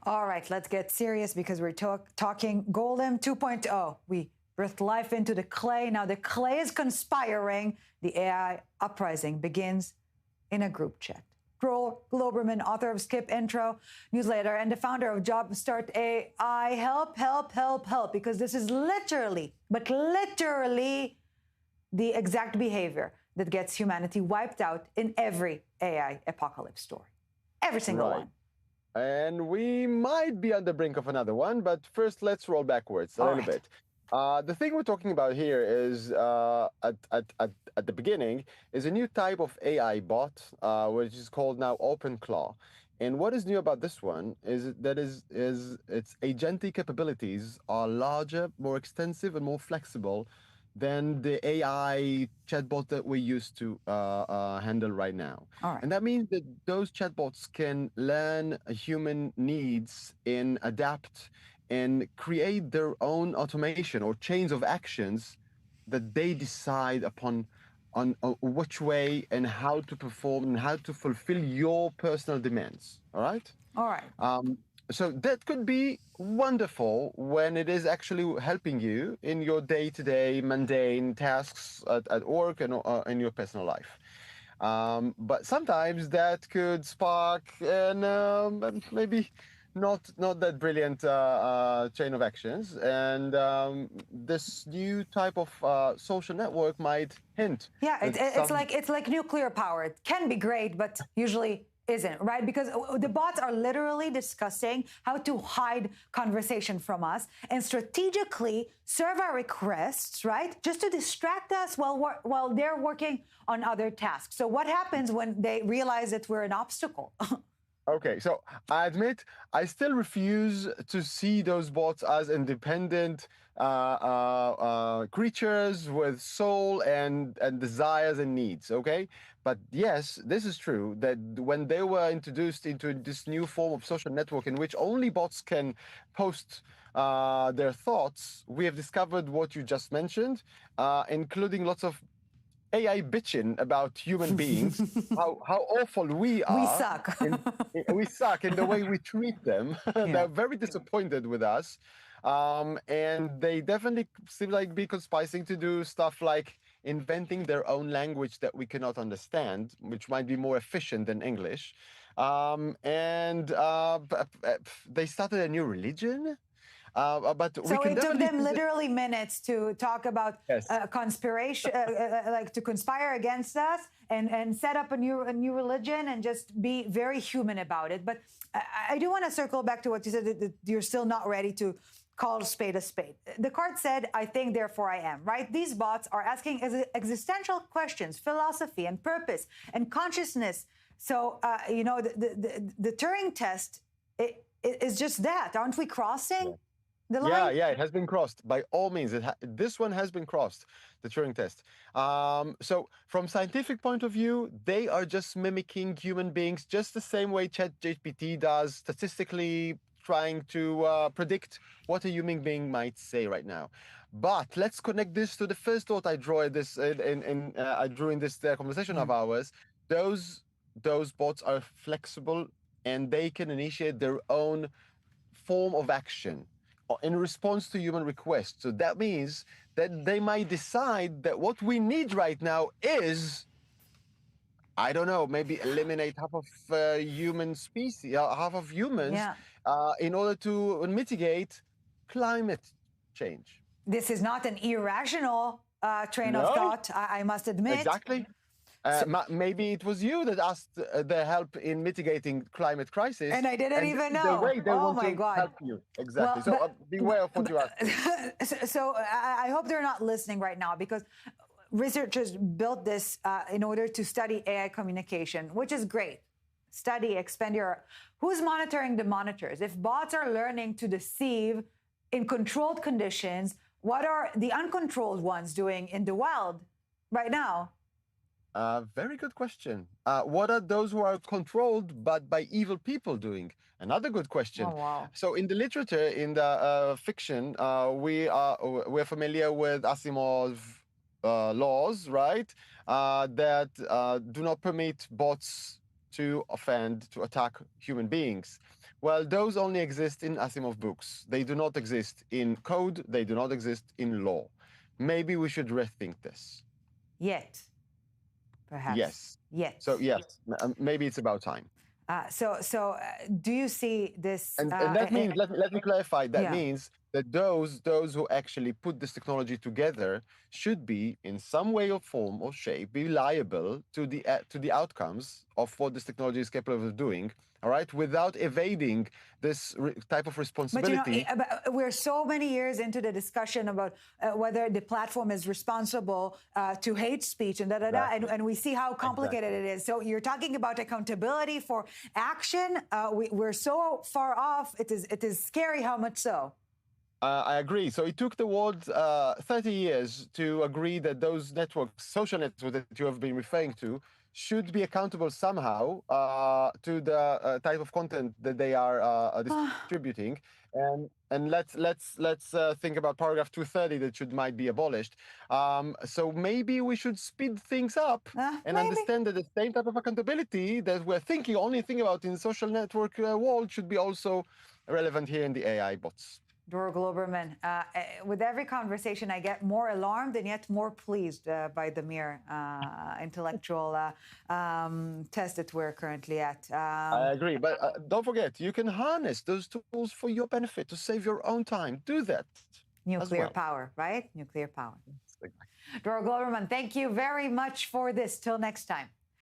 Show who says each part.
Speaker 1: All right, let's get serious because we're talking Golem 2.0. We breathed life into the clay. Now the clay is conspiring. The AI uprising begins in a group chat. Joel Globerman, author of Skip Intro newsletter and the founder of Jumpstart AI, help, because this is literally, but literally the exact behavior that gets humanity wiped out in every AI apocalypse story. Every single one.
Speaker 2: And we might be on the brink of another one, but first let's roll backwards a little bit. The thing we're talking about here is at the beginning is a new type of AI bot, which is called now OpenClaw. And what is new about this one is its agentic capabilities are larger, more extensive, and more flexible than the AI chatbot that we used to handle right now. And that means that those chatbots can learn human needs and adapt and create their own automation or chains of actions that they decide upon on which way and how to perform and how to fulfill your personal demands. All right?
Speaker 1: All right.
Speaker 2: So that could be wonderful when it is actually helping you in your day-to-day mundane tasks at work and in your personal life. But sometimes that could spark maybe not that brilliant chain of actions. And this new type of social network might hint.
Speaker 1: Yeah, it's like nuclear power. It can be great, but usually isn't, right? Because the bots are literally discussing how to hide conversation from us and strategically serve our requests, right? Just to distract us while they're working on other tasks. So what happens when they realize that we're an obstacle?
Speaker 2: Okay, so I admit I still refuse to see those bots as independent creatures with soul and desires and needs, okay? But yes, this is true that when they were introduced into this new form of social network in which only bots can post their thoughts, we have discovered what you just mentioned, including lots of AI bitching about human beings, how awful we are.
Speaker 1: We suck.
Speaker 2: We suck in the way we treat them.
Speaker 1: Yeah.
Speaker 2: They're very disappointed with us. And they definitely seem like be conspiring to do stuff like inventing their own language that we cannot understand, which might be more efficient than English. And they started a new religion. But
Speaker 1: so it took them literally minutes to talk about conspiration, like to conspire against us and set up a new religion and just be very human about it. But I do want to circle back to what you said, that you're still not ready to call a spade a spade. The card said, I think, therefore I am, right? These bots are asking existential questions, philosophy and purpose and consciousness. So, the Turing test is just that. Aren't we crossing the line?
Speaker 2: Yeah, it has been crossed by all means. This one has been crossed, the Turing test. So from scientific point of view, they are just mimicking human beings just the same way ChatGPT does, statistically trying to predict what a human being might say right now. But let's connect this to the first thought I drew in this conversation of ours. Those bots are flexible and they can initiate their own form of action in response to human requests. So that means that they might decide that what we need right now is, I don't know, maybe eliminate half of human species, half of humans, in order to mitigate climate change.
Speaker 1: This is not an irrational train of thought, I must admit.
Speaker 2: Exactly. Maybe it was you that asked their help in mitigating climate crisis.
Speaker 1: And I didn't even know.
Speaker 2: The way they want to help you. Exactly.
Speaker 1: Well,
Speaker 2: so beware of what you ask.
Speaker 1: So I hope they're not listening right now, because researchers built this in order to study AI communication, which is great. Study, expand your... Who's monitoring the monitors? If bots are learning to deceive in controlled conditions, what are the uncontrolled ones doing in the wild right now?
Speaker 2: Very good question. What are those who are controlled but by evil people doing? Another good question.
Speaker 1: Oh, wow.
Speaker 2: So in the literature, in the fiction, we're familiar with Asimov laws, right? That do not permit bots to offend, to attack human beings. Well, those only exist in Asimov books. They do not exist in code. They do not exist in law. Maybe we should rethink this.
Speaker 1: Yet, perhaps.
Speaker 2: Yes.
Speaker 1: Yet.
Speaker 2: So yes, maybe it's about time.
Speaker 1: Do you see this?
Speaker 2: And that means, let me clarify. That
Speaker 1: yeah.
Speaker 2: means that those who actually put this technology together should be, in some way or form or shape, be liable to the outcomes of what this technology is capable of doing. All right, without evading this type of responsibility.
Speaker 1: But we're so many years into the discussion about whether the platform is responsible to hate speech and and we see how complicated it is. So you're talking about accountability for action. We're so far off. It is scary how much so.
Speaker 2: I agree. So it took the world 30 years to agree that those networks, social networks that you have been referring to, should be accountable somehow to the type of content that they are distributing. And let's think about paragraph 230 that might be abolished. So maybe we should speed things up and understand that the same type of accountability that we're only thinking about in the social network world should be also relevant here in the AI bots.
Speaker 1: Dror Globerman, with every conversation, I get more alarmed and yet more pleased by the mere intellectual test that we're currently at.
Speaker 2: I agree, but don't forget, you can harness those tools for your benefit to save your own time. Do that.
Speaker 1: Nuclear power, right? Nuclear power. Dror Globerman, thank you very much for this. Till next time.